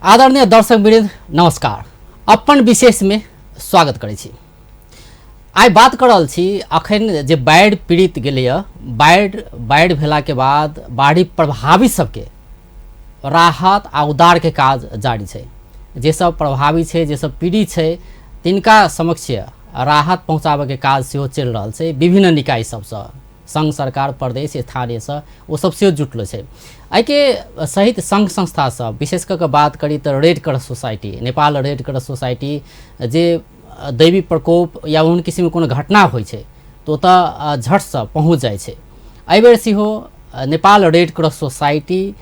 आदरणीय दर्शकवृन्द नमस्कार। अपन विशेष में स्वागत करै छी। आइ बात कर रहल छी अखन जे बाढ़ि पीड़ित गेलै बाढ़ि भेला के बाद बाढ़ि प्रभावित सबके राहत आ उद्धार के काज जारी छै। जे सब प्रभावित छै, जे सब पीड़ित छै, तिनका समक्ष राहत पहुँचाबे के काज सेहो चलि रहल छै। विभिन्न निकाय सबसँ, संघ सरकार, प्रदेश, स्थानीय से वो सब सेहो जुटलो छै। आई के सहित संघ संस्था सब विशेष करके बात करी तो Red Cross Society, Nepal Red Cross Society जे दैवी प्रकोप या उन किसी में कोनो घटना होइ छै तो झट से पहुँच जाए छै। एहि बेर सेहो नेपाल रेड क्रॉस सोसाइटी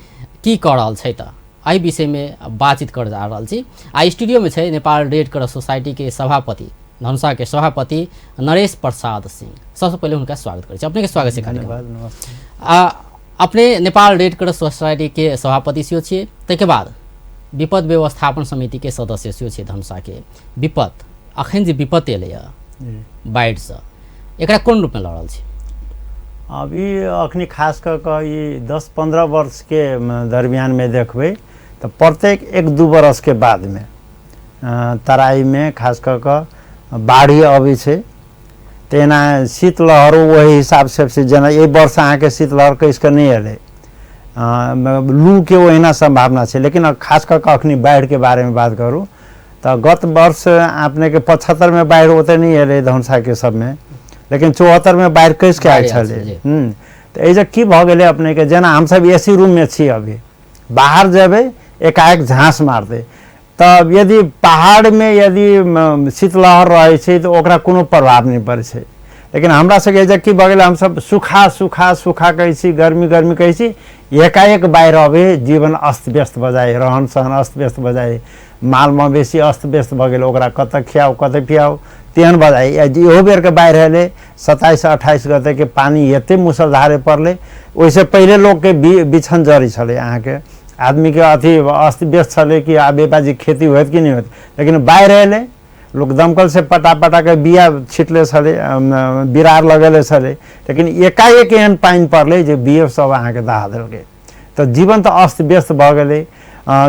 की कर रहल छै त एहि विषय में बातचीत कर जा रहल छी। आ स्टूडियो में छै नेपाल रेड क्रॉस सोसाइटी के सभापति, धनुषा के सभापति नरेश प्रसाद सिंह। सबसे पहले उनका स्वागत करै छी। अपने के स्वागत छै। धन्यवाद। अपने नेपाल रेड क्रॉस सोसाइटी के सभापति सेहो छियै, ताहिके बाद विपद व्यवस्थापन समिति के सदस्य सेहो छियै धनुषा के। विपद अखन जे विपद एलैए बाढ़ि से, एकरा कोन रूप में लड़ रहल छी? अभी अखनी खास कर ये 10-15 वर्ष के दरमियान में देखबे तो प्रत्येक 1-2 बरस के बाद में तराई में खास कर बाढ़ी अभी छै। तेना शीतलहर वही हिसाब से जना ये वर्ष अहाँ के शीतलहर कैसे नहीं अले, लू के वहीना संभावना है। लेकिन खास कर अखनी बाढ़ के बारे में बात करूँ तो गत वर्ष आपने के 75 में बाढ़ ओते नहीं अले धनुषा के सब में, लेकिन 74 में बाढ़ कैसे आयल छले। तो ऐसे की भ गेले अपने के जना हम सब एसी रूम में छी, अभी बाहर जेबे एकाएक झांस मार दे। तब यदि पहाड़ में यदि शीतलहर रहे छै तो ओकरा कोनो प्रभाव नहीं पड़े छै। लेकिन हमरा सबके जे की भ गेल, हम सब सूखा सूखा सूखा कहै छी, गर्मी गर्मी कहै छी, एकाएक बाढ़ि अबे जीवन अस्त व्यस्त भ जाए, रहन सहन अस्त व्यस्त भ जाए, माल मवेशी अस्त व्यस्त भ गेल, ओकरा कतऽ खियाओ कतऽ पियाओ तेहन भ जाए। इहो बेर के बाढ़ि एले 27-28 गते के पानी एते मुसलधारे पड़ले। ओइसे पहले लोग के बिछन जरी छले, अहाँ के आदमी के अथी अस्त व्यस्त छले कि आबे बाजी खेती होत कि नहीं होत। लेकिन बाढ़ि एले, लोग दमकल से पटा पटा के बिया छिटले छले, बिरार लगेले छले। लेकिन एकाएक एहन पानी पड़ले जे बिया सब अहाँ के दहा देलके। तो जीवन तो अस्त व्यस्त भ गेले।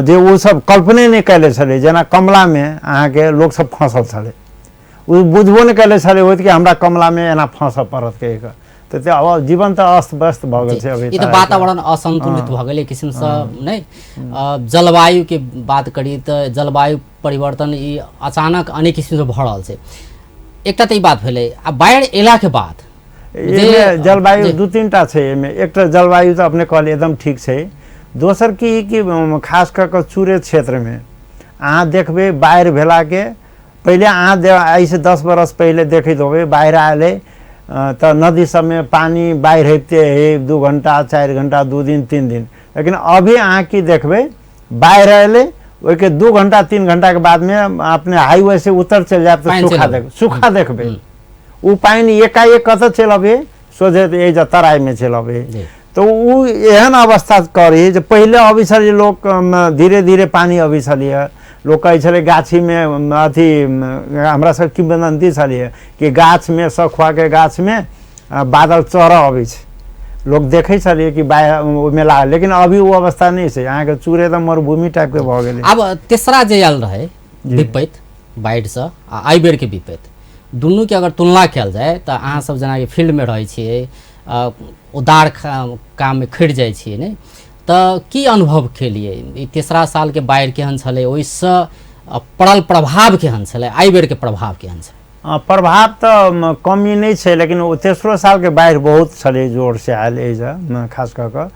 जे वो सब कल्पने नहीं कैले छले, जना कमला में अहाँ के लोग सब फंसल छले, वो बुझबो नहीं कैले छले होत कि हमरा कमला में एना फंस पड़त के। तो अब जीवन तो अस्त व्यस्त भ गेल छै। अभी ई तो वातावरण असंतुलित भ गेलै किसिम से नहीं। जलवायु के बात करी तो जलवायु परिवर्तन ई अचानक अनेक किसिम से भ रहल छै। एकटा त ई बात भेलै। आ बाढ़ि एला के बाद जलवायु 2-3टा छै एमे। एकटा जलवायु तो अपने कहले एकदम ठीक छै। दोसर की कि खास कर चूरे क्षेत्र में अहाँ देखबे बाढ़ि भेला के पहले अहाँ ऐसे 10 बरस पहले देखैत होबे बाढ़ि आले तो नदी सब में पानी बाढ़ि हेते है 2 घंटा 4 घंटा 2 दिन 3 दिन। लेकिन अभी अहाँ की देखबे बाढ़ि आले वही के 2 घंटा 3 घंटा के बाद में अपने हाईवे से उतर चल जाए तो सूखा देखबे। वो पानी एकाएक कत चल अबे सोझे तराई में चल अबे। तो वो एहन अवस्था करी जो पहले अभी छे लोग धीरे धीरे पानी अभी छलिए। लोग कहे छे गाछी में अथी हमरा सब किंवदंती छलिए कि गाछ में सखुआ के गाछ में बादल चढ़ अभी छे, लोग देखे छलिए कि मेला। लेकिन अभी वो अवस्था नहीं है। यहाँ के चूरे तो मरुभूमि टाइप के भ गेलै। अब तेसरा जे आयल रहे विपद बाढ़ि से आई बेर के विपद, दुनू के अगर तुलना कल जाए तो अहाँ सब जना के फील्ड में रहे छिए, उदार काम में खड़ि जाए छिए नहीं, तो की अनुभव केलिए? तेसरा साल के बाढ़ि केहन छलै, ओहिसँ पड़ल प्रभाव केहन छलै, आई बेर के प्रभाव केहन छलै? प्रभाव तो कमी नहीं है। लेकिन वो तेसरो साल के बाढ़ि बहुत छलै, जोर से आयल एजा खास कर।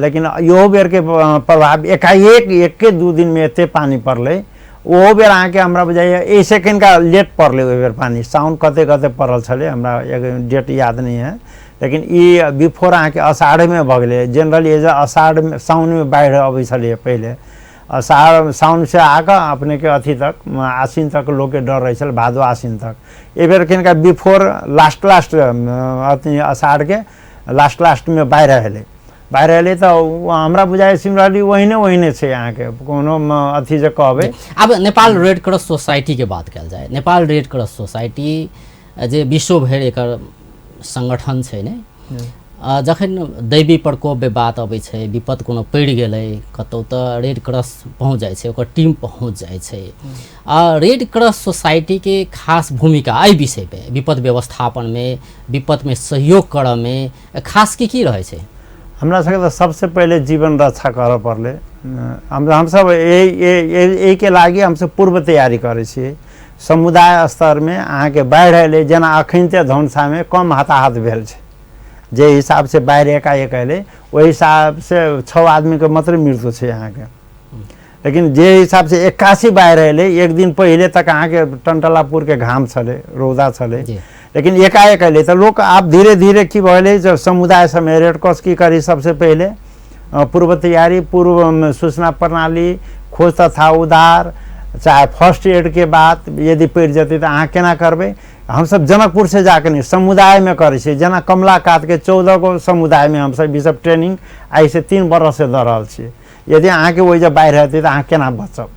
लेकिन इहो बेर के प्रभाव एकाएक 1-2 दिन में एते पानी पड़ले। ओहो बेर अहाँ के हमरा बुझाइए 1 सेकेंड का लेट पड़ले। ओहि बेर पानी साउन कते कते पड़ल छलै, हमरा एक डेट याद नहीं है। लेकिन ये बिफोर अहाँ के अषाढ़ में भ गेलै। जनरली एज अषाढ़ में साउन में बाढ़ि अबै छलै पहले। अषाढ़ साउन से आकर अपने के अथी तक आश्विन तक लोग के डर रहे छल, भादो आश्विन तक। ए बेर किनका बिफोर लास्ट अथी अषाढ़ के लास्ट में बाढ़ि एले तो हमरा बुझाए सिमरली वहीने छै अहाँ के कोनो अथी जे कहबे। अब नेपाल रेड क्रॉस सोसाइटी के बात कल जाए, नेपाल रेड क्रॉस सोसाइटी जे विश्व भर एकर संगठन छै ने, जखन दैवी प्रकोपके बात अबै छै, विपद कोनो पड़ि गेलै कतहु तऽ रेड क्रॉस पहुँच जाइ छै, ओकर टीम पहुँच जाइ छै। रेड क्रॉस सोसाइटीके खास भूमिका एहि विषयपर विपद व्यवस्थापनमे, विपदमे सहयोग करऽमे खास की रहै छै? हमरा सबके तऽ सबसे पहिले जीवन रक्षा करऽ पड़लै। हमसब एहि के लागि हमसब पूर्व तैयारी करै छियै। समुदाय स्तरमे अहाँके बाढ़ि अयलै, जेना अखन ते धनुषामे कम हताहत भेल छै, जे हिसाब से बाढ़ि एकाएक अयलै ओहि हिसाब से 6 आदमी के मात्र मृत्यु छै अहाँके। लेकिन जे हिसाब से 81 बाढ़ि अयलै, एक दिन पहिले तक अहाँके टंटलापुर के घाम छलै, रौदा छलै, लेकिन एकाएक अयलै तऽ लोक आब धीरे धीरे की भेलै, समुदाय सबमे रेड क्रॉस की करी, सबसे पहिले पूर्व तैयारी, पूर्व सूचना प्रणाली, खोज तथा उद्धार, चाहे फर्स्ट एड के बात यदि पड़ि जेतै तऽ अहाँ केना करबै। हमसब जनकपुर से जाके नहीं समुदाय में करे छियै। जेना कमला कात के 14 गो समुदाय में हमसब ई सब ट्रेनिंग आई से 3 बरस से दऽ रहल छियै। यदि अहाँ के ओहि जे बाढ़ि हेतै तऽ अहाँ केना बचब,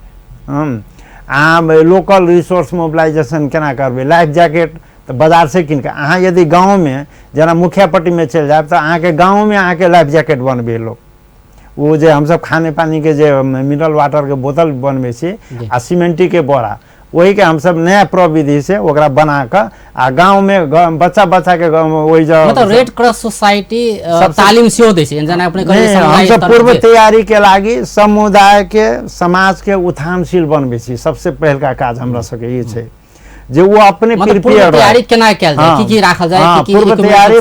अहाँ लोकल रिसोर्स मोबिलाइजेशन केना करबै, लाइफ जैकेट तऽ बाजार से कीन के, अहाँ यदि गाँव में जेना मुखियापट्टी में चलि जायब तऽ अहाँ के गाँव में अहाँ के लाइफ जैकेट बनबै लोग। वो जे हम सब खाने पानी के जे मिनरल वाटर के बोतल बनबै छी आ सीमेंटी के बोरा, वही के हम सब नया प्रविधि से ओकरा बना के आ गांव में बच्चा के वही जो मतलब रेड क्रॉस सोसाइटी तालीम सेहो दै छै। जेना अपने कहलिए हम सब पूर्व तैयारी के लागि समुदाय के समाज के उत्थानशील बनबै छी। सबसे पहिलका काज हमरा सबके ई छै जे वो अपने प्रिपेयर तैयारी केना कैल जाय, की राखल जाय, की पूर्व तैयारी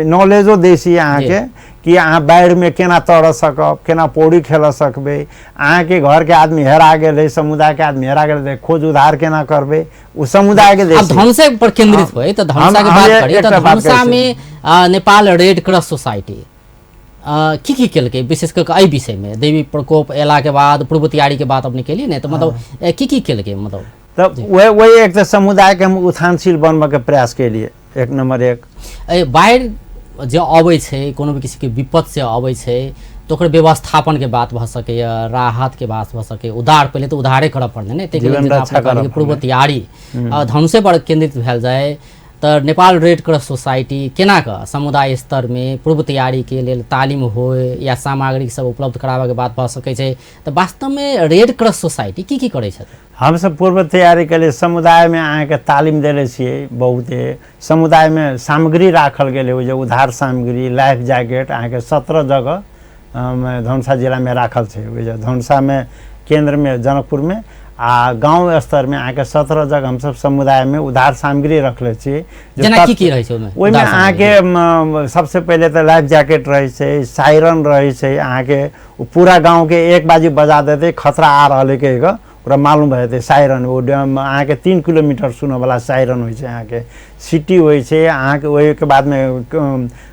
नॉलेजो दै छी अहाँ के कि अहाँ बाढ़ि में केना तर सकब, केना पौड़ी खेल सकबै, अहाँ के घर के आदमी हेरा गेलै, समुदाय के आदमी हेरा गेलै, खोज उद्धार केना करबै, उ समुदाय के अब धनुषा पर केंद्रित होय त धनुषा के बात करी त धनुषा में नेपाल रेड क्रॉस सोसाइटी की केलकै विशेष करके एहि विषय में? देवी प्रकोप एला के बाद पूर्व तैयारी के बात अपने केलिए ने, तो मतलब की केलकै? मतलब तब वही एक तो समुदाय के हम उत्थानशील बनबे के प्रयास के लिए एक नंबर एक बाढ़ि जे अबै छै, कोनो भी किसी के विपद से अबै छै तो ओकर व्यवस्थापन के बात भ सकैए, राहत के बात भ सकैए, उद्धार पहले तो उद्धारे करऽ पड़तै ने, ताहि पूर्व तैयारी धनुषे पर केंद्रित भेल जाए तऽ नेपाल रेड क्रॉस सोसाइटी केना कऽ समुदाय स्तर में पूर्व तैयारी के लेल तालीम होय या सामग्री सब उपलब्ध कराबे के बात भ सकै छै। तऽ वास्तव में रेड क्रॉस सोसाइटी की करै छै? हम सब पूर्व तैयारी के लिए समुदाय में अहाँ के तालीम देले छियै। बहुते समुदाय में सामग्री राखल गेलै, ओ जे उद्धार सामग्री, लाइफ जैकेट अहाँ के 17 जगह धनुषा जिला में राखल छै। ओ जे धनुषा में केंद्र में जनकपुर में आ गांव स्तर में अहाँ के 17 जगह हम सब समुदाय में उद्धार सामग्री रखले छी। जेना की रहै छै ओमे? ओइमे अहाँ के सबसे पहले तो लाइफ जैकेट रहै छै, सायरन रहै छै, अहाँ के पूरा गांव के एक बाजी बजा देते खतरा आ रहल है के पूरा मालूम भए जेतै। सायरन ओ अहाँ के 3 किलोमीटर सुनऽ वाला सायरन होइ छै, अहाँ के सिटी होइ छै, अहाँ के ओहि के बाद में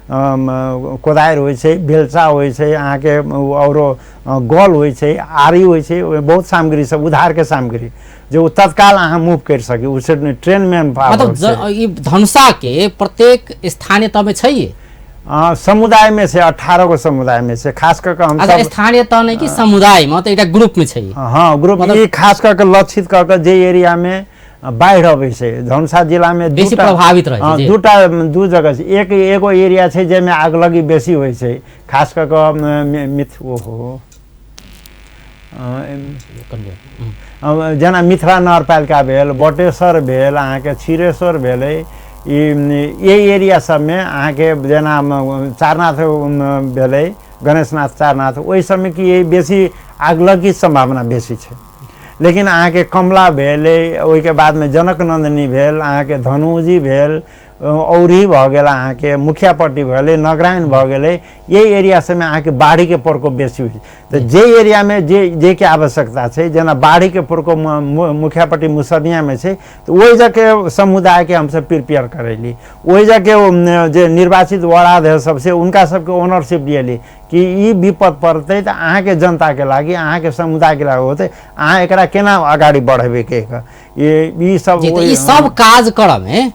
कोदारि होइ छै, बेलचा होइ छै, अहाँ के औरो गल होइ छै, आरी होइ छै, बहुत सामग्री सब उद्धार के सामग्री जो तत्काल अहाँ मूव कर सके उसे ट्रेन में मतलब धनुषा के प्रत्येक स्थानीय तह में छै समुदाय में से 18 गो समुदाय में से खास करके हम सब स्थानीय तह नहीं कि समुदाय में तो एकटा ग्रुप में छै। हाँ ग्रुप मतलब खास करके लक्षित करके जे एरिया में बाढ़ि अबै छै धनुषा जिला में बेसी प्रभावित रहे छै। दू जगह छै, एगो एरिया छै जेमे आगलगी बेसी होइ छै, खास करके जेना मिथिला नगरपालिका भेल, बटेश्वर भेल, अहाँ के छिरेश्वर भेलै, यही एरिया सब में अहाँ के जेना चारनाथ भेलै, गणेशनाथ चारनाथ, ओहि सब में कि बेसी आगलगी संभावना बेसी छै। लेकिन अहाँ के कमला भेलै, ओहि के बाद में जनक नंदिनी भेल, अहाँ के धनुजी भेल, औरी भऽ गेल, अहाँ के मुखियापट्टी भेलै, नगरायन भऽ गेलै, यही एरिया सब में अहाँ के बाढ़ी के प्रकोप बेसी होइ छै। तो जे एरिया में जे के आवश्यकता छै, जेना बाढ़ी के प्रकोप मुखियापट्टी मुसरनिया में छै, तो वही जगह समुदाय के हम सब प्रिपेयर करैली, वही जगह जे निर्वाचित वार्ड सबसे उनका सबके ओनरशिप दिएली कि ई विपद पड़तै तऽ अहाँ के जनता के लागि, अहाँ के समुदाय के लागि होतै, अहाँ एकरा केना आगाड़ी बढ़ेबै के ई सब काज करऽ में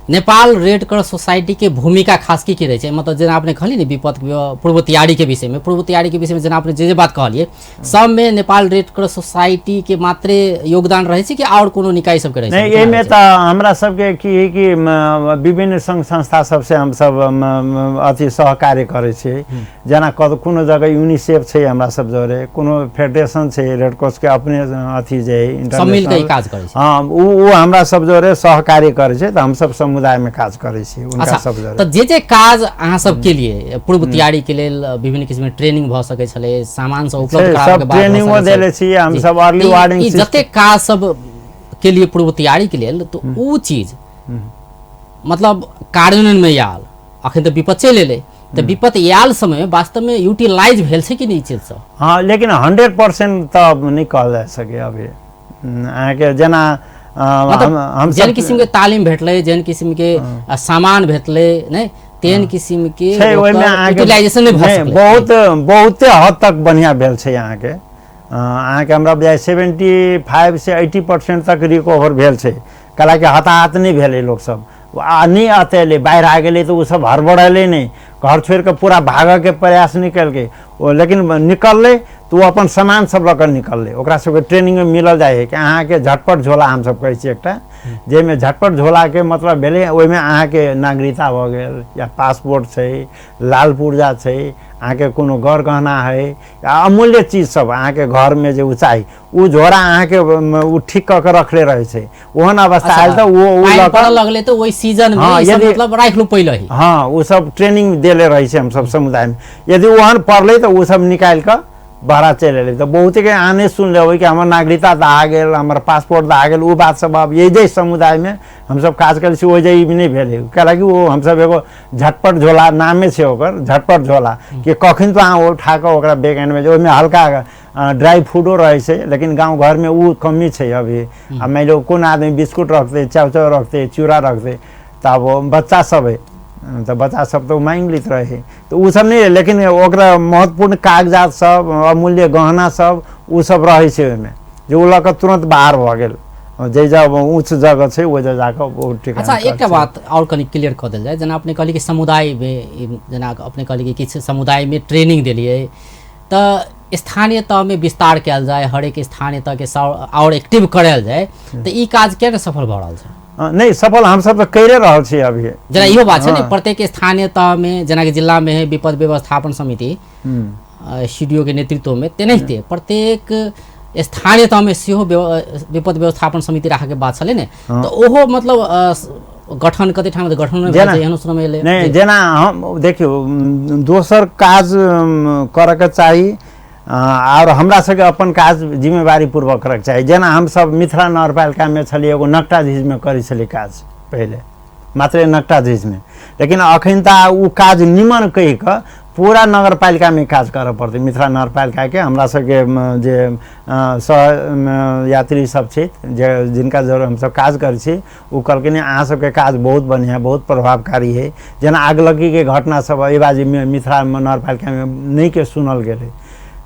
नेपाल रेड क्रॉस सोसाइटी के भूमिका खास की रहे मतलब जेना आपने कहली ने विपद पूर्व तैयारी के विषय में जेना आपने जे बात कहलिए सब में नेपाल रेड क्रॉस सोसाइटी के मात्रे योगदान रहे कि और कोनो निकाय सब के रहे नहीं एमे त हमरा सबके कि विभिन्न संघ संस्था सबसे हम सब अति सहकार्य करे छी जेना कोनो जगह यूनिसेफ छै हमरा सब जोरे कोनो फेडरेशन छै रेड क्रॉस के अपने अथी जे सब मिल के काज करे छी हां वो हमरा सब जोरे सहकार्य करे छै त हम सब समुदाय में काज करे छी उनका सब जोरे तो जे काज अहाँ सब के लिए पूर्व तैयारी के लेल विभिन्न किस्म के ट्रेनिंग भ सके छले सामान सब उपलब्ध करावे के बाद ट्रेनिंगो देले छी हम सब अर्ली वार्निंग जते काज सब के लिए पूर्व तैयारी के लेल तो उ चीज मतलब कार्यान्वयन में आयल अखन तो विपद चल एले तो विपद आयल समय वास्तव में यूटिलाइज भेल छै कि नहीं चीज सब हाँ लेकिन 100% तब नहीं कहल जा सके अभी अहाँ के जना हम जेन किस्म के तालीम भेटले जेन किस्म के सामान भेटले नहीं तेन किस्म के यूटिलाइजेशन नहीं भए बहुत हद तक बढ़िया भेल छै अहाँ के हमरा बुझाय 75 से 80% तक रिकवर भेल छै कला के हताहत नहीं भेले लोग सब नहीं अतेले बाहर आ गए तो वो सब हड़बड़ेले नहीं घर छोड़ के पूरा भाग के प्रयास नहीं करके लेकिन निकलले तो वो अपन सामान सब लकर निकलले ओकरा सबके ट्रेनिंग में मिलल जाए कि अहाँ के झटपट झोला हम सब कहै छी एकटा जेमे झटपट झोला के मतलब भेले ओइ में अहाँ के नागरिकता भ गेल या पासपोर्ट छै लाल पुर्जा छै अहाँ के कोनो घर गहना है या अमूल्य चीज सब अहाँ के घर में जो चाही उ झोरा अहाँ के उ ठीक क के रखले रहे छै ओहन अवस्था आयल त वो लकर लगले तो ओइ सीजन में सब मतलब राख लो पहिले ही हां उ सब ट्रेनिंग देले रहे छै हम सब समुदाय में यदि ओहन पड़ले तो उ सब निकाल के बाहर चल एले तो बहुत के आने सुन लेबै कि हमर नागरिकता आ गेल हमर पासपोर्ट आ गेल उ बात सब अब ये समुदाय में हम सब काज करे छी ओइ जे नहीं भेले काहे कि वो हम सब एगो झटपट झोला नामे छै ओकर झटपट झोला कि कखन तो अहाँ उठा के ओकरा बैक एंड में ओइ में हल्का ड्राई फ्रूटो रहे छै लेकिन गांव घर में उ कमी छै अभी अब मान लो कोन आदमी बिस्कुट रखते चाउचाउ रखते चूड़ा रखते तब बच्चा सब है तो बच्चा सब तो मांग लेते रहे तो वो सब नहीं लेकिन ओकरा महत्वपूर्ण कागजात सब अमूल्य गहना सब वो सब रहे छै ओमे जो लक तुरंत बाहर भ गेल जे जब उच्च जगह छै ओ जगह जाके वो ठीक अच्छा एकटा बात और कनी क्लियर क देल जाय जना अपने कहली कि समुदाय में जना अपने कहली कि किछ समुदाय में ट्रेनिंग देलिए त स्थानीय तह में विस्तार कयल जाय हर एक स्थानीय तह के और एक्टिव करल जाय तो ई काज के सफल भ रहल छै नहीं सफल हम सब तो करे रहल छी अभी जना इहो बात छै ने प्रत्येक स्थानीय तह में जना के जिला में है विपद व्यवस्थापन समिति सीडीओ के नेतृत्व में तेनाहिते प्रत्येक स्थानीय तह में सेहो विपद व्यवस्थापन समिति राखे के बात छले ने तो ओहो मतलब गठन कते ठाम गठन में एहन समय ले नहीं जना हम देखियो दोसर काज करे के चाहिए और हमरा सबके अपन काज जिम्मेवारी पूर्वक करक चाहिए जना हम सब मिथिला नगरपालिका में छलिए एगो नकटाझीज में करै छलिए काज पहले मात्र नकटाझीज में लेकिन अखन त उ काज निमन कहि क पूरा नगरपालिका में काज करे पड़ते मिथिला नगरपालिका के हमरा सबके जे यात्री सब छै जिनका जरूर हम सब काज करे छी उ कहलखिन अहाँ सबके काज बहुत बढ़िया बहुत प्रभावकारी है जना आगलगी के घटना सब एबाजी में मिथिला नगरपालिका में नहीं के सुनल गेले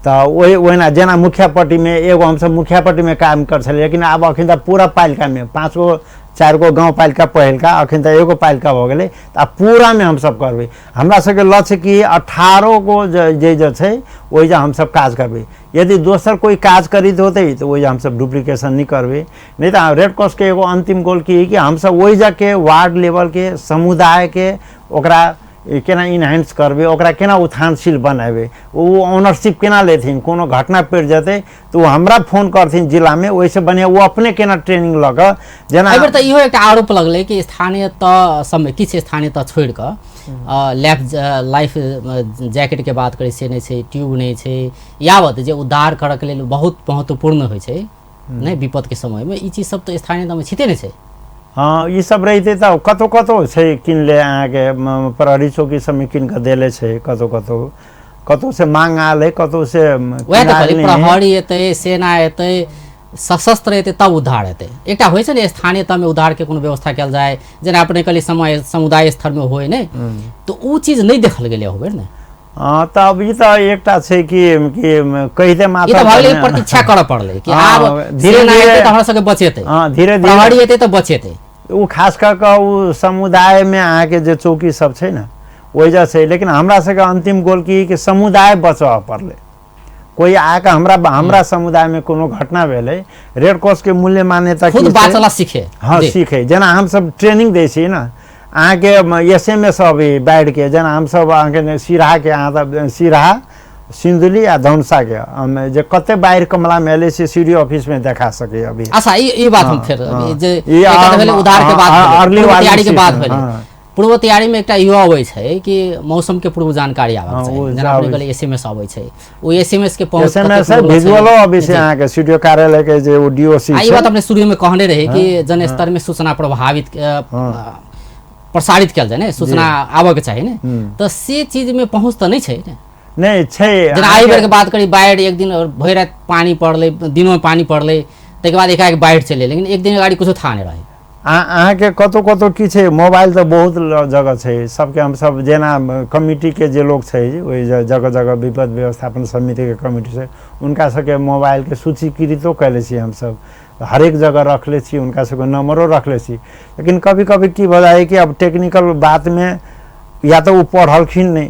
तो वही जना मुखियापट्टी में एगो हम सब मुखियापट्टी में काम कर छले लेकिन अब अखन त पूरा पालिका में 5 गो 4 गो गांव पालिका पहिलका अखन त एगो पालिका हो गेले त पूरा में हम सब करबे हमरा सबके लक्ष्य कि 18 गो जे छै ओइ हम सब काज करबे यदि दोसर कोई काज करित होते तो वही हम सब डुप्लीकेशन नहीं करबे नहीं तो रेड क्रॉस के एगो अंतिम गोल की है कि हम सब वही जाके वार्ड लेवल के समुदाय के ओकरा केना इनहेंस करबे ओकरा केना उत्थानशील बनाबे वो ओनरशिप केना लेथिन कोनो घटना पेड़ जते तो हमरा फोन करथिन जिला में वैसे बढ़िया वो अपने केना ट्रेनिंग लग जना एबर त इहो एकटा आरोप लगले कि स्थानीय त समय किछ स्थानीय त छोड़ क लाइफ जैकेट के बात करे से नहीं छै ट्यूब नहीं छै यावत जे उद्धार करक लेल बहुत महत्वपूर्ण होय छै नै विपद के समय में ई चीज सब तो स्थानीय त में छिते नहीं छै हाँ ये सब रहते तो कतो कतो छै किनले अहाँ के प्रहरी चौकी सब में किन के देले छै कतो कतो कतो से मांग आले कतो से वह तो खाली प्रहरी एते सेना एते सशस्त्र एते तब उद्धार एते एकटा होय छै ने स्थानीय तह में उद्धार के कोनो व्यवस्था कयल जाय जेना अपने कहली समय समुदाय स्तर में होय ने तो उ चीज नहीं देखल गेले होबे ने तब ई त एकटा छै कि कहिते मात्र ई त भले प्रतीक्षा कर पड़ले कि आब धीरे धीरे त हमरा सबके बचेते हां धीरे धीरे प्रहरी एते त बचेते उ खास कऽ कऽ उ समुदाय में अहाँके जे चौकी सब छै ने वजह से, लेकिन हमरा सबके अंतिम गोल की कि समुदाय बचाव पड़ले। कोई आके हमरा समुदाय में कोनो घटना भेलै, रेड क्रॉस के मूल्य मान्यता खुद बाचला सीखे। हाँ सीखे, जेना हम सब ट्रेनिंग दै छी ना अहाँके SMS अभी बाढ़ि के, जेना हम सब अहाँके सिराहा के अहाँ सिराहा सिंधुली आ धनुषा के जे कते बाढ़ि कमला में एले से सीडी ऑफिस में देखा सके अभी। अच्छा ई बात हम फिर जे ई उधार के बात अर्ली तैयारी के बात भेलै। पूर्व तैयारी में एकटा युवा अबै छै कि मौसम के पूर्व जानकारी आबक चाही, जेना अपने कहले SMS अबै छै, ओ SMS के पहुंच SMS विजुअलो अबै छै अहाँ के सीडीओ कार्यालय के जे DOC छै। ई बात अपने शुरू में कहने रहे कि जन स्तर में सूचना प्रभावित प्रसारित कयल जाय ने, सूचना आबक चाही ने, तो से चीज में पहुंच तो नहीं छै ने। नहीं छै, जेना आई बेर के बात करी, बाढ़ि एक दिन भरि रात पानी पड़ले, दिनों में पानी पड़ले, तै के बाद एकाएक बाढ़ि चले, लेकिन एक दिन अगाडि कुछो था नहीं रहे। अहाँके कतौ कतौ की छै, मोबाइल तो बहुत जगह छै, सबके हम सब जेना कमिटी के जे लोग छै ओहि जगह जगह विपद व्यवस्थापन समिति के कमिटी छै, उनका सबके मोबाइल के सूचीकृतो कैले छी, हम सब हरेक जगह रखले छी, उनका सबके नंबरो रखले छी। लेकिन कभी कभी की भऽ जाइ कि अब टेक्निकल बात में या तो वो पढ़लखिन नहीं,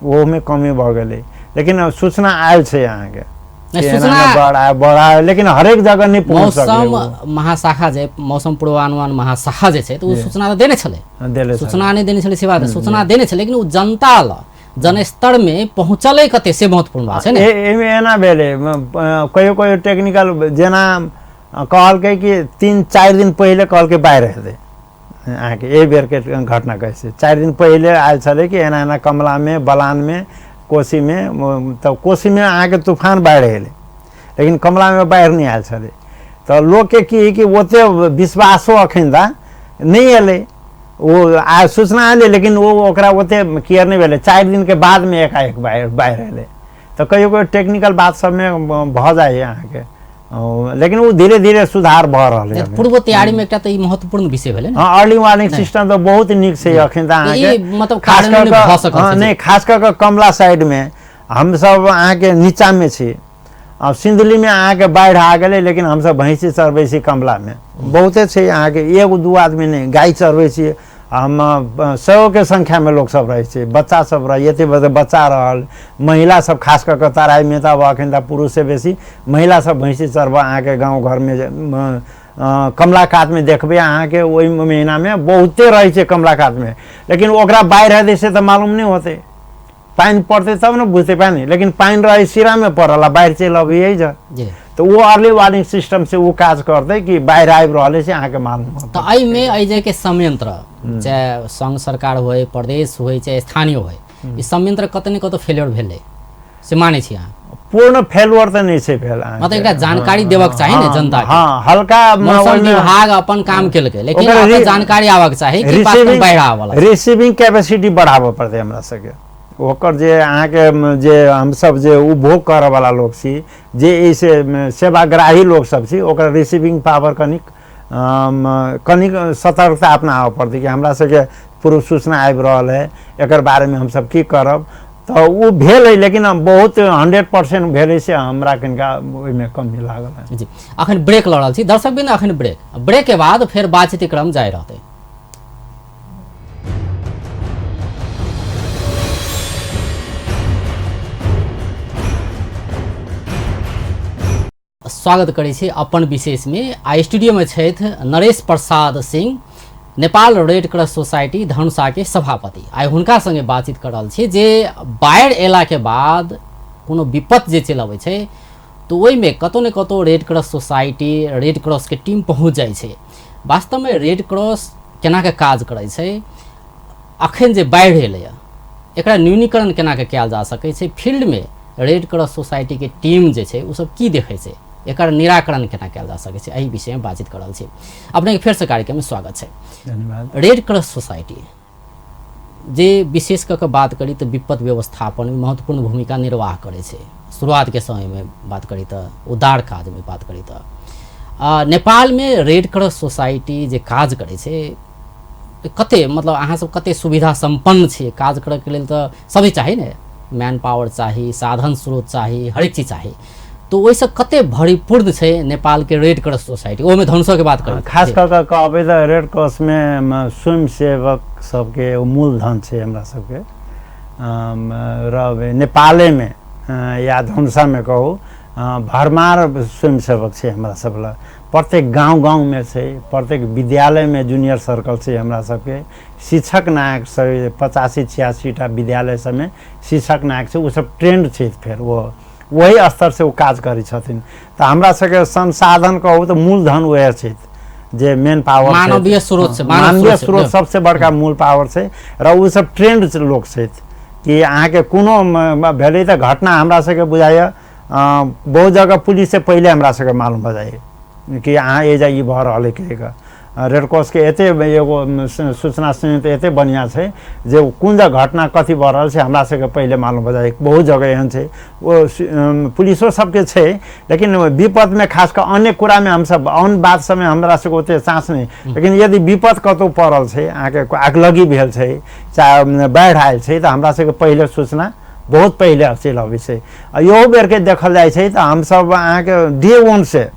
वो में कमी भऽ गेलै, लेकिन सूचना आयल छै अहाँके सूचना बड़ा, लेकिन हरेक जगह नहीं पहुंच सकलै। मौसम महाशाखा जे मौसम पूर्वानुमान महाशाखा जे छै, तो वो सूचना तो देने छले, सूचना नहीं देने छले से बात, सूचना देने छले, लेकिन वो जनता ल जन स्तर में पहुंचले कते से महत्वपूर्ण बात है ने। एमे एना भेले कहियो टेक्निकल जेना कहलकै कि 3-4 दिन पहले कहलकै बाढ़ि हेतै अहाँके, ए बेर के घटना कैसे 4 दिन पहले आयल छलै कि एना एना कमला में, बलान में, कोसी में, तब कोसी में अहाँके तूफान बाढ़ि एलै, लेकिन कमला में बाढ़ि नहीं आयल छलै। तो लोग के की कि ओते विश्वासो अखन दा नहीं एलै, वो सूचना एलै लेकिन वो ओकरा ओते केयर नहीं भेलै, 4 दिन के बाद में एकाएक बाढ़ि एलै। तो कहियो टेक्निकल बात सब में भऽ जाइ अहाँके, लेकिन वो धीरे धीरे सुधार भऽ रहल है। पूर्व तैयारी में एकटा त ई महत्वपूर्ण विषय भेलै। हां, अर्ली वार्निंग सिस्टम तो बहुत नीक छै अखन त अहाँके, मतलब खास कर नहीं, खास कर कमला साइड में हम सब अहाँके नीचा में छी। अब सिंधुली में अहाँके बाढ़ि आ गेलै, लेकिन हम सब भैंसी चरबै छी कमला में, बहुते छै अहाँके, 1-2 आदमी नहीं, गाय चरबै छी हम, 100 के संख्या में लोग सब रहे छै, बच्चा सब रहे, एते बच्चा रहल, महिला सब खास कर तराई में तब अखन पुरुष से बेसी महिला सब भैंसी चरबा अहाँके गाँव घर में कमला कात में देखबे अहाँके, ओहि महीना में बहुते रहे छै कमला कात में, लेकिन ओकरा बाढ़ि हेतै से तो मालूम नहीं होते, पानी पड़ते तब न बुझते पानी, लेकिन पानी रहे सिरा में पड़ल, बाढ़ि चल अब यही जा, तो वो अर्ली वार्निंग सिस्टम से वो काज करते कि बाढ़ि आबि रहल छै अहाँके मालूम होतै। तो एहि में एहि जे के संयंत्र चाहे संघ सरकार होय, प्रदेश होय, चाहे स्थानीय होय, ई संयंत्र कतौ न कतौ फेलियर भेलै से मानै छी अहाँ? पूर्ण फेलुअर तो नहीं छै भेल, मतलब एकटा जानकारी देबक चाही ने जनता के। हां, हल्का मौसम विभाग अपन काम केलकै, लेकिन ओकर जानकारी आबक चाही कि वास्तव बाढ़ि आवे वाला, रिसीविंग कैपेसिटी बढ़ाबऽ पड़तै हमरा सबके, ओकर जे अहाँके जे हम सब जे उपभोग करऽ वाला लोग छी, जे ऐसे सेवाग्राही लोग सब छी, ओकर रिसीविंग पावर कनिक सतर्कता अपनाबऽ पड़तै कि हमरा सबके पूर्व सूचना आबि रहल है, एकर बारे में हम सब की करब। तो वो भेल है, लेकिन बहुत 100% भेल से हमरा कनिका ओहिमे कमी लागल है जी। अखन ब्रेक लऽ रहल छी दर्शक बिन, अखन ब्रेक के बाद फिर बातचीत क्रम जारी रहतै। स्वागत करै छी अपन विशेष में। आ स्टूडियो में छथि Naresh Prasad Singh, Nepal Red Cross Society Dhanusha के सभापति। आइ हुनका संगे बातचीत कर रहल छी जे बाढ़ि एला के बाद कोनो विपत जे चलि अबै छै, तो ओहि में कतौ न कतौ red Cross society, red cross के टीम पहुँच जाइ छै। वास्तव में रेड क्रॉस केना के काज करै छै, अखन जे बाढ़ि एलैया एकरा न्यूनीकरण केना के कयल जा सकै छै, फील्ड में रेड क्रॉस सोसाइटी के टीम जे छै ओ सब की देखै छै, एकर निराकरण केना कयल जा सकै छै, एहि विषय में बातचीत कर रहल छी। अपने फिर से कार्यक्रम में स्वागत है। धन्यवाद। रेड क्रॉस सोसाइटी जे विशेष कऽ बात करी तो विपद व्यवस्थापन में महत्वपूर्ण भूमिका निर्वाह करे छै। शुरुआत के समय में बात करी तो उदार काज में बात करी तो नेपाल में रेड क्रॉस सोसाइटी जे काज करे छै, कते मतलब अहाँ सब कते सुविधा संपन्न छै काज करे के लेल? तो सभी चाहिए ने, मैन पावर चाहिए, साधन स्रोत चाहिए, हरेक चीज चाहिए। तो ओइसे कते भरिपूर्ण छै नेपाल के रेड क्रॉस सोसाइटी, ओमे धनुषो के बात करी खास कऽ कऽ कहबै तऽ रेड क्रॉस में स्वयं सेवक सबके मूलधन छै हमरा सबके र नेपाले में या धनुषा में कहू भरमार स्वयं सेवक छै हमरा सब लग। प्रत्येक गांव में छै, प्रत्येक विद्यालय में जूनियर सर्कल छै हमरा सबके, शिक्षक नायक सब 85-86 टा विद्यालय सब में शिक्षक नायक छै, वो सब ट्रेंड छै, फिर वो वही स्तर से वो काज करै छथिन। तऽ हमरा सबके संसाधन कहू तऽ मूलधन वएह छै जे मेन पावर, मानवीय स्रोत छै, मानवीय स्रोत सबसे बड़का मूल पावर छै र उ सब ट्रेंड लोक छै कि अहाँके कोनो भेलै तऽ घटना हमरा सबके बुझाइए बहुत जगह पुलिस से पहले हमरा सबके मालूम भऽ जाइए कि अहाँ एजा ई भऽ रहल है कहिके। रेड क्रॉस के एते एगो सूचना संयंत्र एते बढ़िया छै जे कुन जगह घटना कथी भऽ रहल छै हमरा सबके पहले मालूम भऽ जाइए। बहुत जगह एहन छै वो पुलिसो सबके छै, लेकिन विपद में खास कऽ अन्य कुरा में हमसब अन्य बात सब में हमरा सबके ओते चांस नहीं, लेकिन यदि विपद कतौ पड़ल छै, अहाँके आगलगी भेल छै, चाहे बाढ़ि आयल छै, तऽ हमरा सबके पहले सूचना बहुत पहले चलि अबै छै। इहो बेर के देखल जाइ छै तऽ हमसब अहाँके डे 1 से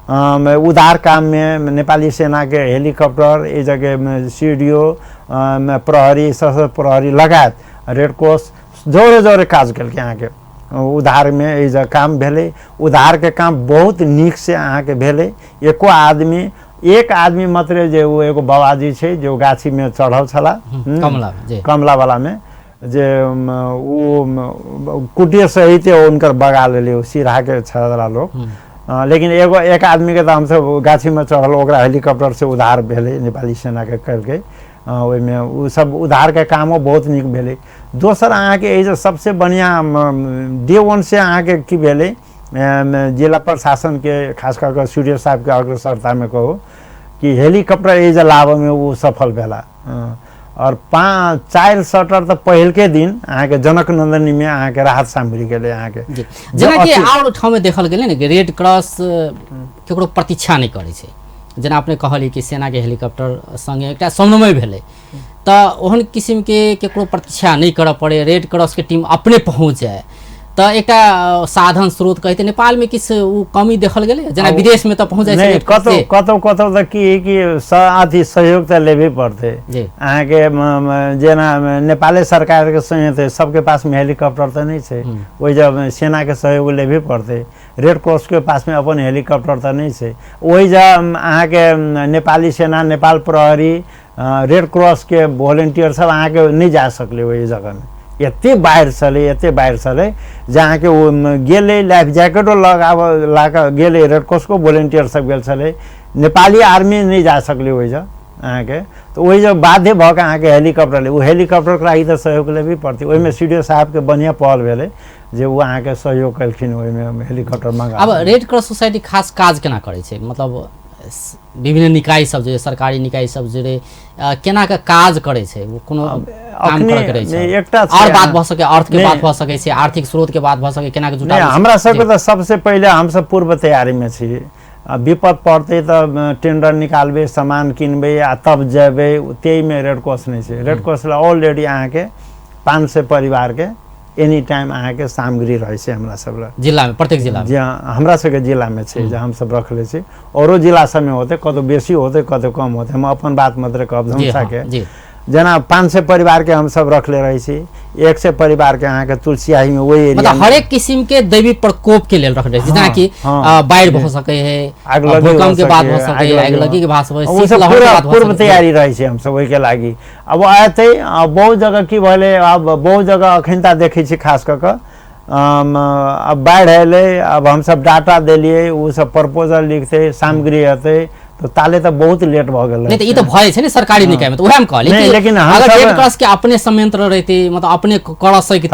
उद्धार काम में नेपाली सेना के हेलीकॉप्टर, ये जगह सीडीओ, प्रहरी, सशस्त्र प्रहरी लगायत रेड क्रॉस जोरे जोरे काज केलकै। अहाँके उद्धार में ये जगह काम भेलै, उद्धार के काम बहुत नीक से अहाँके भेलै। एको आदमी, एक आदमी मात्र जे वो एगो बाबाजी छै जो गाछी में चढ़ल छला कमला वाला में, जे कुटिया सहित उनकर बगा लेलिए सिराहा के छला लोग। लेकिन एगो एक आदमी के तो हमसब गाछी में चढ़ल, ओकरा हेलीकॉप्टर से उद्धार भेलै नेपाली सेना के करके। ओहिमे उ सब उद्धार के कामो बहुत नीक भेलै। दोसर अहाँके जे सबसे बढ़िया डे 1 से अहाँके की भेलै, जिला प्रशासन के खास करके सूर्य साहब के अग्रसरता में कहू कि हेलीकॉप्टर एज लाभ में वो सफल भेला। और 5-4 शटर तो पहल के दिन अहाँके जनक नंदनी में अहाँके राहत सामग्री गेलै। अहाँके जेना कि और ठाउँ में देखल गेलै ने कि रेड क्रॉस केकरो प्रतीक्षा नहीं करै छै, जेना अपने कहली कि सेना के हेलीकॉप्टर संगे एकटा समन्वय भेलै, तऽ ओहन किस्म के केकरो प्रतीक्षा नहीं करऽ पड़े, रेड क्रॉस के टीम अपने पहुँच जाए, तो एक साधन स्रोत कहते नेपाल में किस कमी देखल गेलै, जेना विदेश में तो पहुँच जाए छै, कतौ तऽ कि अथी सहयोग तऽ लेबे पड़तै। अहाँके जेना नेपाले सरकार के संयंत्र सबके पास में हेलीकॉप्टर तऽ नहीं छै, ओहि जब सेना के सहयोग लेबे पड़तै। रेड क्रॉस के पास में अपन हेलीकॉप्टर तऽ नहीं छै, ओहि जब अहाँके नेपाली सेना, नेपाल प्रहरी, रेड क्रॉस के वॉलंटियर सब अहाँके नहीं जा सकले ओहि जगह में। एते बाढ़ि छलै जहाँ के वो गेले, लाइफ जैकेटो लगा गेले, रेड क्रॉस को वॉलंटियर सब गेल छलै, नेपाली आर्मी नहीं जा सकले ओहि जगह अहाँके। तो वही जब बाध्य भऽ के अहाँके हेलीकॉप्टर ले, वो हेलीकॉप्टर के तो सहयोग लेबे पड़तै। ओहिमे सीडीओ साहब के बढ़िया पहल भेलै जे वो अहाँके सहयोग कलखिन, ओहिमे हेलीकॉप्टर मंगा। अब रेड क्रॉस सोसाइटी खास काज केना करै छै, मतलब विभिन्न निकाय सब जे सरकारी निकाय सब जे केना के काज करै छै, वो कोनो काम करै छै, एकटा और बात भऽ सके, अर्थ के बात भऽ सकै छै, आर्थिक स्रोत के बात भऽ सके, केना के जुटाबै छै। हमरा सबके तऽ सबसे पहिले हमसब पूर्व तैयारी में छी। विपद पड़ते तऽ टेंडर निकालबै, सामान किनबै आ तब जेबै, तै में रेड क्रॉस नहीं छै। रेड क्रॉस ऑलरेडी अहाँके 500 परिवार के एनी टाइम अहाँके सामग्री रहे छै हमरा सब लग जिला में, प्रत्येक जिला में, हमरा सबके जिला में छै जे हम सब रखले छी। औरो जिला सब में होते, कतौ बेसी होते, कतौ कम होते, हम अपन बात मात्र कहब। धनुषा के जेना 500 परिवार के हम सब रखले रही छी, 100 परिवार के अहाँके तुलसियाही में वही एरिया मतलब हर एक किस्म के दैवी प्रकोप के लेल रखले छी, जेना कि बाढ़ि भऽ सकै है, भूकंप के बात भऽ सकै है, आगलगी के बात भऽ सकै है, पूर्व तैयारी रही छै हम सब ओहि के लागि। अब आते बहुत जगह की भले, अब बहुत जगह अखनता देखै छी खास कऽ के अब बाढ़ि एलै, अब हम सब डाटा देलिए, वो सब प्रपोजल लिखते, सामग्री हेतै, तो ताले तो बहुत लेट भ गेल। नहीं तो ये तो भय छै ने सरकारी निकाय में, तो वह हम कहली कि लेकिन अगर रेड क्रॉस के अपने संयंत्र रहते, मतलब अपने कर सकते,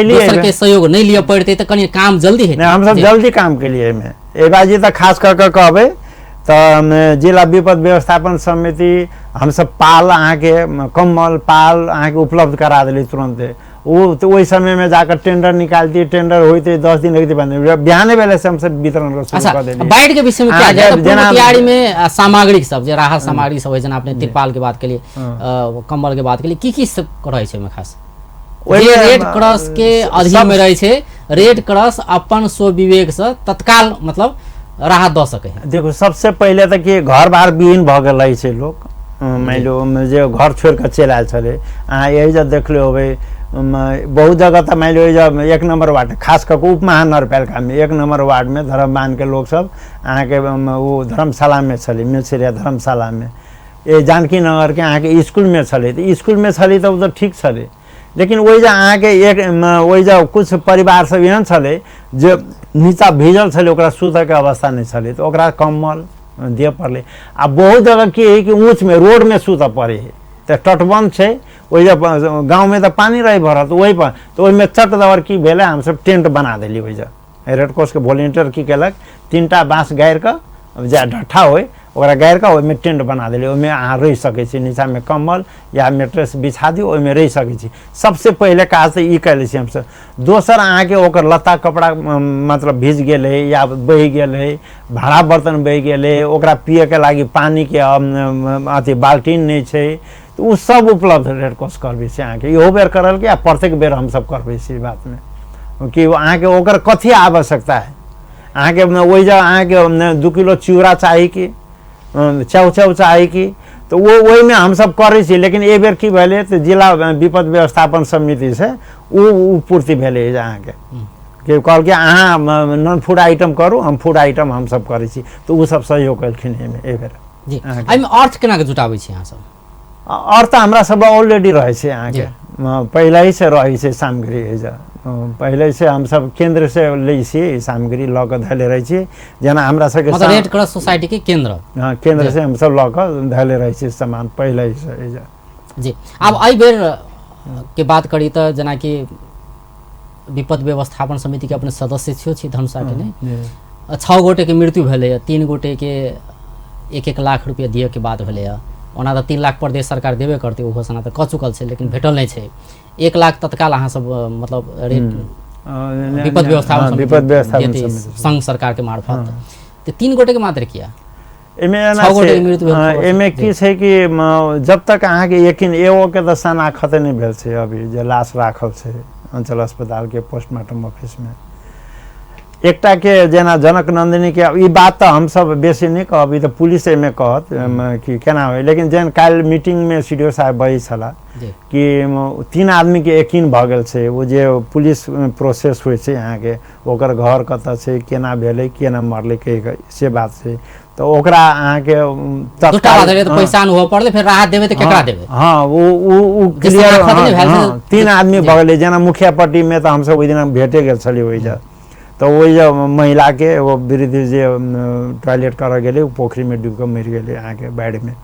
दोसर के सहयोग नहीं लिया पड़ते, तो कनी काम जल्दी है। हम सब जल्दी काम के लिए में ए बाजी तो खास करके कहबे तो जिला विपद व्यवस्थापन समिति हम सब पाल अहाँके कम्बल पाल अहाँके उपलब्ध करा देली तुरंते। वो तो वही समय में जाकर टेंडर निकालती, टेंडर होते 10 दिन लगते, बिहाने बेले से हम सब वितरण शुरू कर देली। बाढ़ के विषय में क्या है, तो तैयारी में सामग्री सब जे राहत सामग्री सब है, जना आपने तिरपाल के बात के लिए, कंबल के बात के लिए की सब रहे छै में खास, रेड क्रॉस के अधीन में रहे छै, रेड क्रॉस अपन स्वविवेक से तत्काल मतलब राहत दऽ सकै है? देखो सबसे पहले तो कि घर बार विहीन भऽ गेल छै लोग, मान लो जे घर छोड़ के चलि आयल छलै। अहाँ यही जब देख लो भाई बहुत जगह तो मान लो जब 1 नंबर वार्ड खास करके उप महानगरपालिका में 1 नंबर वार्ड में धर्मबान के लोग सब अहाँ के वो धर्मशाला में छलै, मिलछरिया धर्मशाला में, ये जानकी नगर के अहाँ के स्कूल में छलै। तो स्कूल में छलै तो उधर ठीक छलै, लेकिन वही जा अहाँ के एक वही जा कुछ परिवार सब एहन छलै जो नीचा भीजल छलै, ओकरा सुतै के अवस्था नहीं छलै, तो ओकरा कम्बल दिए पड़ले। आ बहुत जगह की है कि ऊँच में रोड में सुतऽ पड़े है, तो तटबंध छै, वही गाँव में तो पानी रही भरल, तो वही पर तो वही में चट दवर की भेले हम सब टेंट बना देली। वही रेड क्रॉस के वॉलंटियर की केलक 3टा बाँस गाड़ि के जा ढट्ठा होय ओकरा गाड़ि के ओहिमे टेंट बना देली, ओहिमे अहाँ रहि सकै छी, नीचा में कम्बल या मेट्रेस बिछा दियौ, ओहिमे रहि सकै छी। सबसे पहले काज तऽ ई कैले छी हमसब। दोसर अहाँ के ओकर लत्ता कपड़ा मतलब भीज गेल है या बहि गेल है, भाड़ा बर्तन बहि गेल है, ओकरा पिए के लागि पानी के अथी बाल्टीन नहीं छै, तो उ सब उपलब्ध रेड क्रॉस करबे छी अहाँ के। इहो बेर करल के प्रत्येक बेर हम सब करबे छी बात में कि अहाँ के ओकर कथी आवश्यकता है। अहाँ के वही जा अहाँ के 2 किलो चिउरा चाही कि चाउ चाही कि, तो वो वही में हम सब करे छी। लेकिन ए बेर की भेले तो जिला विपद व्यवस्थापन समिति से उ पूर्ति भेले अहाँ के कहल के अहाँ नॉन फूड आइटम करू, हम फूड आइटम हम सब करे छी, तो उ सब सहयोग कलखिन एमे ए बेर। जी एहिमे अर्थ केना के जुटाबै छी अहाँ सब? अर्थ हमरा सब ऑलरेडी रहे छै अहाँ के, पहले ही से रहे छै सामग्री है, पहले से हम सब केंद्र से लै छी सामग्री लऽ के धैले रहे छी। जेना हमरा सबके मतलब रेड क्रॉस सोसाइटी के केंद्र, हाँ केंद्र से हम सब लऽ के धैले रहे छी सामान पहले ही से। जी अब एहि बेर के बात करी तो जेना कि विपद व्यवस्थापन समिति के अपने सदस्य छी धनुषा के ने 6 गोटे के मृत्यु भेलै, 3 गोटे के 1-1 लाख रुपया दिए के बात भेलै। ओना तो 3 लाख प्रदेश सरकार देबे करते, ओ घोषणा तो कऽ चुकल छै, लेकिन भेटल नहीं छै। 1 लाख तत्काल अहाँ सब मतलब विपद व्यवस्थापन संघ सरकार के मार्फत, तो 3 गोटे के मात्र किया एमे की छै कि जब तक अहाँ के यकीन एगो के तो शनाख्त नहीं भेल छै, अभी जे लाश राखल छै अंचल अस्पताल के पोस्टमार्टम ऑफिस में। एकटा के जेना जनक नंदिनी के ई बात तो हम सब बेसी नहीं कहब, ई तो पुलिस में कहत कि केना होय। लेकिन जेन काल मीटिंग में सीडीओ साहब बही छला कि 3 आदमी के यकीन भ गेल छै, वो जे पुलिस प्रोसेस होय छै अहाँ के ओकर घर कतऽ छै, केना भेलै, केना मरलै के से बात छै। तो ओकरा अहाँ के तत्काल तो पैसा हो पड़ले, फिर राहत देबे तो केकरा देबे? हां वो क्लियर 3 आदमी भ गेलै। जेना मुखिया पट्टी में तो हम सब ओइ दिन भेटे गेल छली ओइ जा, तो वही जब महिला के वो वृद्ध जे टॉयलेट कर गेले पोखरी में डूब के मर गेले अहाँ के बाढ़ में,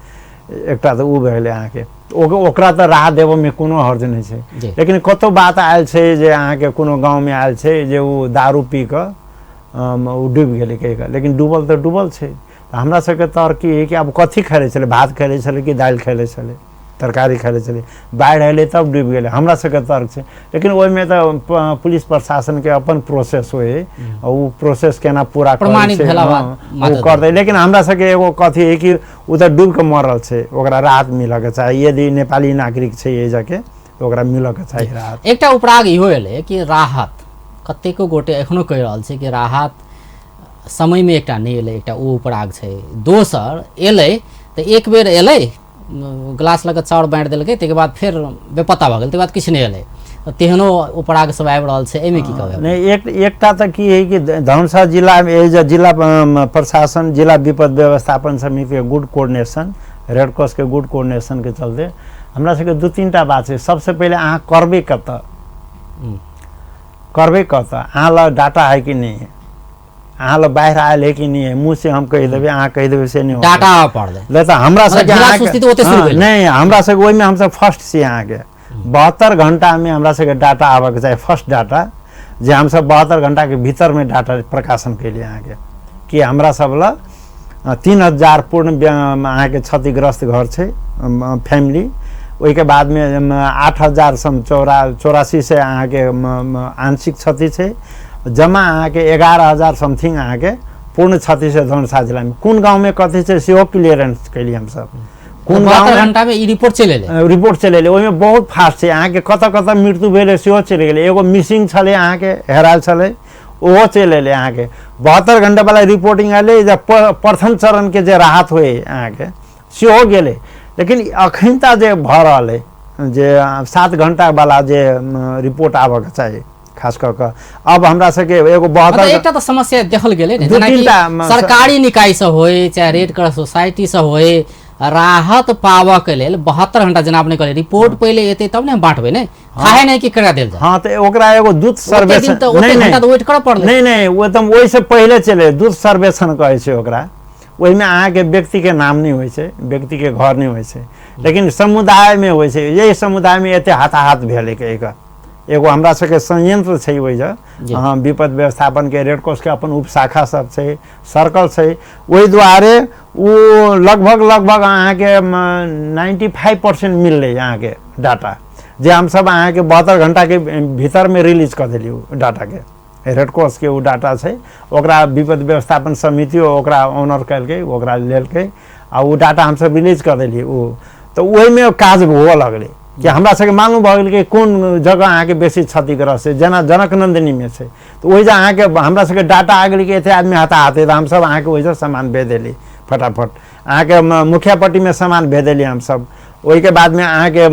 एकटा तो उ भेले अहाँ के, ओकरा तो राहत देबो में कोनो हर्ज नहीं छै। लेकिन कतो बात आयल छै जे अहाँ के कोनो गांव में आयल छै जे वो दारू पी के डूब गेले के, लेकिन डूबल तो डूबल छै। हमरा सबके तर्क की है कि अब कथी खेले छले, भात खेले छले कि दाल खेले छले, तरकारी खेले छले, बाढ़ अले तब डूब गए, हमरा सबके तर्क छै। लेकिन ओहि में तो पुलिस प्रशासन के अपन प्रोसेस होए, वो प्रोसेस केना पूरा कर दे। लेकिन हमरा सबके एगो कथी है कि उ तो डूब के मरल छै, ओकरा राहत मिले के चाहिए। यदि नेपाली नागरिक छै ये जाके तो ओकरा मिले के चाहिए राहत। एकटा उपराग इहो एले कि राहत कतेको गोटे एखनो कहि रहल छै कि राहत समय में एकटा नहीं एले, एकटा ओ उपराग छै। दोसर एले तो एक बेर एले गिलास लगे चाउर बाँटि देलकै, ताहिके बाद फिर बेपत्ता भऽ गेल, ताहिके बाद किछु नहीं एले। तेहनो उपराग सब आबि रहल छै, एहिमे की कहबै? नहीं एकटा तऽ की है कि धनुषा जिला में जिला प्रशासन जिला विपद व्यवस्थापन समिति के गुड कोऑर्डिनेशन, रेड क्रॉस के गुड कोऑर्डिनेशन के चलते हमरा सबके 2-3टा बात छै। सबसे पहले अहाँ करबे कतऽ, अहाँ लग डाटा है कि नहीं है, अहाँ लग बाहर आयल है कि नहीं है, मुँह से हम कह देबे अहाँ कह देबे से नहीं डाटा पढ़ ले तो हमरा सबके नहीं, हमरा सबके ओहि में हम सब फर्स्ट छी अहाँ के 72 घंटा में हमरा सबके डाटा आबे के चाहिए। फर्स्ट डाटा जे हम सब 72 घंटा के भीतर में डाटा प्रकाशन कैलिए अहाँ के कि हमरा सब लग 3000 पूर्ण अहाँ के क्षतिग्रस्त घर छै फैमिली। ओहि के बाद में 8084 से अहाँ के आंशिक क्षति छै, जमा अहाँ के 11000 समथिंग अहाँ के पूर्ण क्षति से धनुषा जिला में। कौन गांव में कथी छै सेहो क्लियरेंस कैली हम सब। कोन गाँव 72 घंटा में ई रिपोर्ट चले ले रिपोर्ट चले ओहिमे बहुत फास्ट छै अहाँके कतऽ कतऽ मृत्यु भेलै सेहो चलि गेलै एगो मिसिंग छलै अहाँके हेरायल छलै ओहो चलि एलै अहाँके 72 घंटा वाला रिपोर्टिंग आएलै जे प्रथम चरण के जे राहत होय अहाँके सेहो गेलै लेकिन अखनता जे भऽ रहल अइ जे 7 घंटा वाला जे रिपोर्ट आबऽके चाही खास कऽ कऽ अब हमरा सबके एगो 72 एकटा तऽ समस्या देखल गेलै ने जेना कि सरकारी निकाय से होय चाहे रेड क्रॉस सोसाइटी से होय राहत पावऽ के लेल 72 घंटा जेना अपने कहले रिपोर्ट पहले एतै तब ने बांटबै ने थाहे नहीं कि करा देल जाय हां त ओकरा एगो दूध सर्वेक्षण नहीं घंटा तो वेट करऽ पड़लै नहीं वो एकदम ओइ से पहले चले दूध सर्वेक्षण कहै छै ओकरा ओहिमे अहाँके व्यक्ति के नाम नहीं होइ छै व्यक्ति के घर नहीं होइ छै लेकिन समुदाय में होइ छै यही समुदाय में एते हाथाहाथ भेलै के एगो हमरा सबके संयंत्र छै ओइ ज विपद व्यवस्थापन के रेड क्रॉस के अपन उपशाखा सब छै सर्कल छै ओहि दुआरे वो लगभग अहाँके 95% मिललै अहाँके डाटा जे हम सब अहाँके 72 घंटा के भीतर में रिलीज कर देली डाटा के रेड क्रॉस के वो डाटा छै ओकरा विपद व्यवस्थापन समिति ओकरा ऑनर करके ओकरा लेलकै आ वो डाटा हम सब रिलीज कर देली वो तो ओहि में काज होबऽ लगलै कि हमरा सबके मालूम भऽ गेल कि कोन जगह अहाँके बेसी क्षतिग्रस्त छै जेना जनक नंदिनी में छै तो ओहि जे अहाँके हमरा सबके डाटा आ गेलै कि एते आदमी हताहत हम सब अहाँके ओहि जे सामान भेज देली फटाफट अहाँके मुखिया पट्टी में सामान भेज देली हम सब ओहि के बाद में अहाँके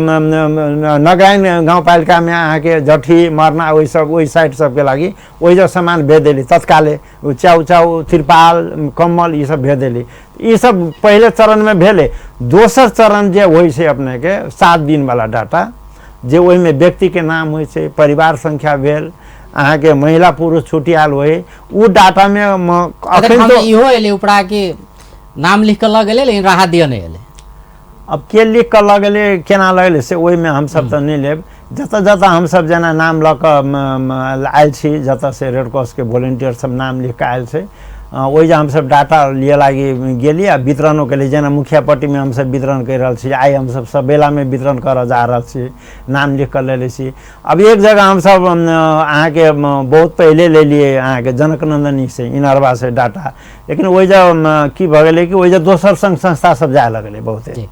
नगराइन गाँव पालिका में अहाँके जठी मरना ओहि साइड सबके लागि ओहि जे सामान भेज देली तत्काले चाउ तिरपाल कम्बल ई सब भेज देली ई सब पहले चरण में भेले दोसर चरण जे होइ छै अपने के 7 दिन वाला डाटा जे ओहि में व्यक्ति के नाम होइ छै परिवार संख्या भेल अहाँके महिला पुरुष छुटियाल होय उ डाटा में अखन तो इहो एले उपरा के नाम लिख के लग गेलै लेकिन राहत दिया नहीं एले अब के लिख कर लगले केना लगले से ओहि में हम सब तो नहीं लेब जत हम सब जना नाम लऽ कऽ आयल छी जत से रेड क्रॉस के वॉलंटियर सब नाम लिख के आयल छै ओहि जे हम सब डाटा लिए लागी गेली आ वितरणो केली जेना मुखिया पट्टी में हम सब वितरण कर रहल छी आइ हम सब सबेला में वितरण कर जा रहल छी नाम लिख कर लेले छी अब एक जगह हम सब अहाँके बहुत पहले ले लिए अहाँके जनक नंदनी से इनरवा से डाटा लेकिन ओहि जे की भऽ गेलै कि ओहि जे दोसर संघ संस्था सब जाय लगलै बहुते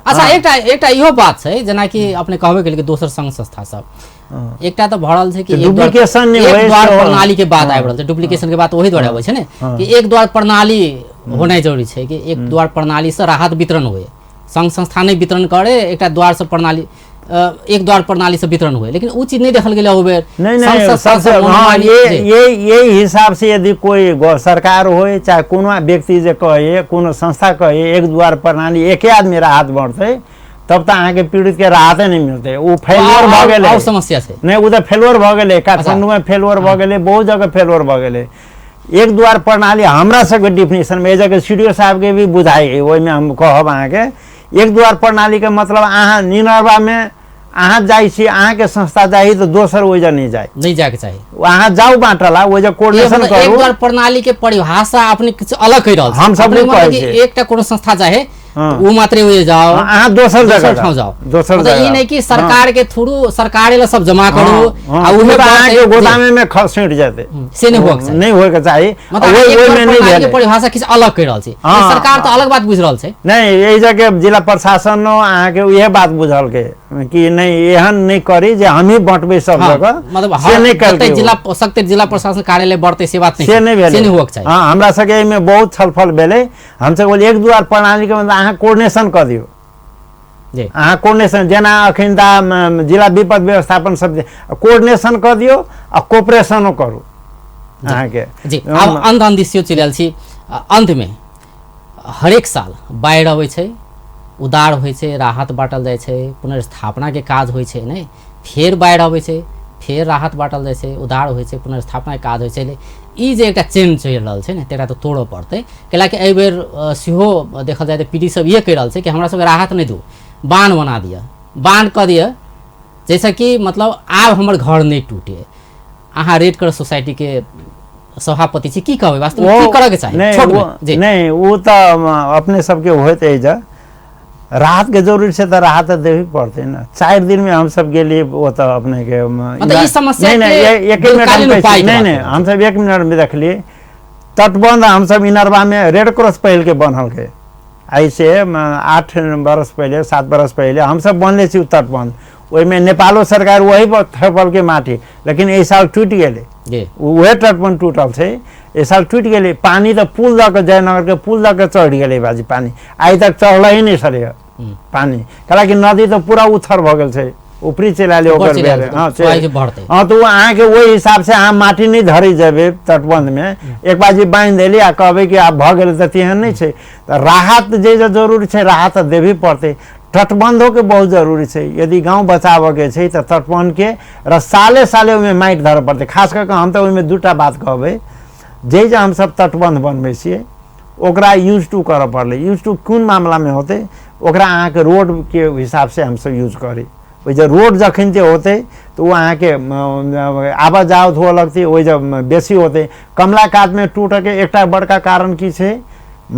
अच्छा एकटा इहो बात छै जेना कि अपने कहबे केलियै कि दोसर संघ संस्था सब एकटा तो भरल छै कि डुप्लीकेशन नहीं एक द्वार प्रणाली के बात आबि रहल छै डुप्लीकेशन के बात ओही द्वारा होइ छै ने कि एक द्वार प्रणाली होनाइ जरूरी छै कि एक द्वार प्रणाली से राहत वितरण होय संघ संस्था नहीं वितरण करे एकटा द्वार से प्रणाली एक द्वार प्रणाली से वितरण हुए लेकिन वो चीज नहीं देखल गेलै ओबेर नहीं सबसे हाँ ये हिसाब से यदि कोई सरकार होय चाहे कोनो व्यक्ति जे कहे कोनो संस्था कहे एक द्वार प्रणाली एके आदमी राहत बढ़ते तब तो अहाँके पीड़ित के राहते नहीं मिलते वो फेलियर भऽ गेलै और समस्या छै नहीं वो तो फेलियर भऽ गेलै काठमांडू में फेलियर भऽ गेलै बहुत जगह फेलियर भऽ गेलै एक द्वार प्रणाली हमरा सबके डिफिनेशन में जगह सीडीओ साहब के भी बुझाई ओहि में हम कहब अहाँके एक द्वार प्रणाली के मतलब अहाँ निनरवा में अहाँ जाइ छी अहाँ के संस्था जाइ तो दोसर ओइजा नहीं जाए के चाहिए अहाँ जाऊ बांटला ओइजा कोऑर्डिनेशन करू एक द्वार प्रणाली के परिभाषा अपने कुछ अलग कहि रहल हम सब कहै छी एकटा कोनो संस्था जाए वो मात्रे हुए जाओ अहाँ दोसर जगह जाओ दोसर जगह ई नहीं कि सरकार के थ्रू सरकारे ला सब जमा करू आ उहे अहाँ के गोदाम में खसेट जाते से नहीं होक चाहिए नहीं होय के चाहिए मतलब ओइ में नहीं भेल परिभाषा किछ अलग कहि रहल छी सरकार तो अलग बात बुझ रहल छै नहीं एहि जगह जिला प्रशासन अहाँ के इहे बात बुझल के कि नहीं एहन नहीं करी जे हम ही बांटबे सब जगह मतलब से नहीं करते जिला प्रशासन कार्यालय बढ़ते से बात नहीं से नहीं होक चाहिए हां हमरा सके एमे बहुत छलफल भेलै हम सब बोल एक द्वार प्रणाली के मतलब अहाँ कोऑर्डिनेशन कर दियो जी अहाँ कोऑर्डिनेशन जेना अखन जिला विपद व्यवस्थापन सब कोऑर्डिनेशन कर दियो आ कोऑपरेशनो करू अहाँ के जी अब अंत दिसियो चलल छी अंत में हरेक साल बाढ़ आबै छै उदार होइ छै राहत बांटल जाइ छै पुनर्स्थापना के काज होइ छै नहीं फेर बाढ़ आबै छै फेर राहत बांटल जाइ छै उदार होइ छै पुनर्स्थापना के काज होइ छै ई जे एकटा चेन चलि रहल छै ने तेकरा तो तोड़ऽ पड़तै कैलाकि एहि बेर सेहो देखल जाए तऽ पीडी सब ये कहि रहल छै कि हमरा सबके राहत नहीं दू बांध बना दिया बांध कऽ दिया जैसे कि मतलब आब हमर घर नहीं टूटे अहाँ रेड क्रॉस सोसाइटी के सभापति छी की कहबै वास्तव में की करऽ के चाही छोट में नहीं वो तो अपने सबके होइत है जा राहत के जरूरी है तो राहत देवी पड़ते ना 4 दिन में हम सब गेली वो तो अपने के मतलब ई समस्या नहीं एक मिनट नहीं हम सब 1 मिनट में देखली तटबंध हम सब इनरवा में रेड क्रॉस पहल के बनल के ऐसे 8 बरस पहले 7 बरस पहले हम सब बनले छी तटबंध ओहिमे नेपालो सरकार वही पर थपल के माटी लेकिन एहि साल टूट गेलै जी वह तटबंध टूटल छै एहि साल टूट गेलै पानी तो पुल दऽ के जयनगर के पुल दऽ के चढ़ गेलै बाजी पानी आइ तक चढ़ल ही नहीं सरे पानी कैलाकि नदी तो पूरा उथर भ गेल छै ऊपरी चला ले ओकर बेरे हाँ तो अहाँ के वही हिसाब से अहाँ माटी नहीं धरे जेबे तटबंध में एक बाजी बांध देली आ कहबे कि आब भ गेल त तेहन नहीं छै त राहत जे जरूरी छै राहत देबी पड़ते तटबंधों के बहुत जरूरी छै यदि गांव बचाव के छै त तटबंध के र साले साले ओहिमे माटि धरे पड़ते खास करके हम त ओहिमे दूटा बात कहबै जे हम सब तटबंध बनबै छियै ओकरा यूज टू करऽ पड़ले यूज टू कोन मामला में होते ओकरा अहाँ के रोड के हिसाब से हम सब यूज करी ओहि जे रोड जखन जे होते तो वो अहाँ के आवा जावत हो लगती ओहि जब बेसी होते कमला कात में टूटे के एकटा बड़का कारण की छै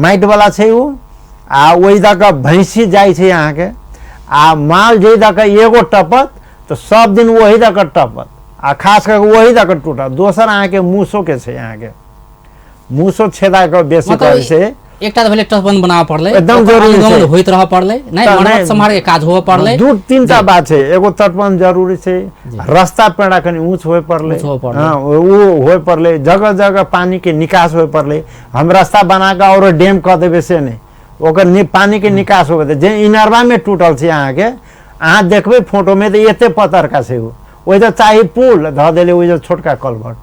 माटि वाला छै वो आ ओहि दऽ के भैंसी जाइ छै अहाँ के आ माल जे दऽ के एगो टपत तो सब दिन वही दऽ के टपत आ खास करके वही दऽ के टूटत दोसर अहाँ के मूसो के छै अहाँ के मूसो छेदा के बेसी करे छै एकटा त भेले तटबंध बनाबे पड़ले एकदम जरूरी छै होइत रह पड़ले नहीं मरम्मत संभाल के काज होवे पड़ले दू तीनटा बात छै एगो तटबंध जरूरी छै रास्ता पेड़ा कनी ऊंच होए पड़ले हां वो होए पड़ले जगह जगह पानी के निकास होए पड़ले हम रास्ता बना के और डैम क देबे से नहीं ओकर पानी के निकास होबे जे इनरवा में टूटल छै अहाँ के अहाँ देखबे फोटो में त एते पतर का छै ओहि तो चाहे पुल ध देले ओहि छोटका कलवर्ट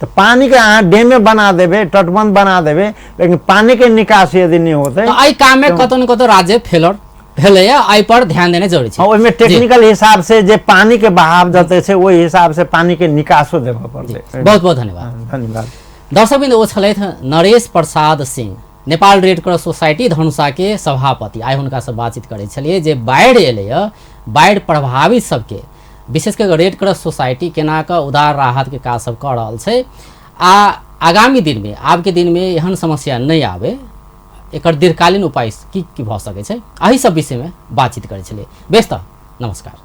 तो पानी के अहाँ डैमे बना देबे तटबंध बना देबे लेकिन पानी के निकास यदि नहीं होते तो आई काम में कतो न कतो राज्य फेलर भेले आई पर ध्यान देने जरूरी छै ओहि में टेक्निकल हिसाब से जे पानी के बहाव जते छै ओहि हिसाब से पानी के निकासो देबे पड़ले बहुत बहुत धन्यवाद धन्यवाद दर्शकबिंद ओ छलैथ Naresh Prasad Singh Nepal Red Cross Society Dhanusha के सभापति आइ हुनका से बातचीत करे छलिए जे बाढ़ि एले बाढ़ि प्रभावित सबके विशेष कर रेड क्रॉस सोसाइटी केना का उदार राहत के काज सब कर रहा है आ आगामी दिन में आब के दिन में एहन समस्या नहीं आवे एकर दीर्घकालीन उपाय की भ सके छै एही सब विषय में बातचीत करे छलिए बेस्त नमस्कार।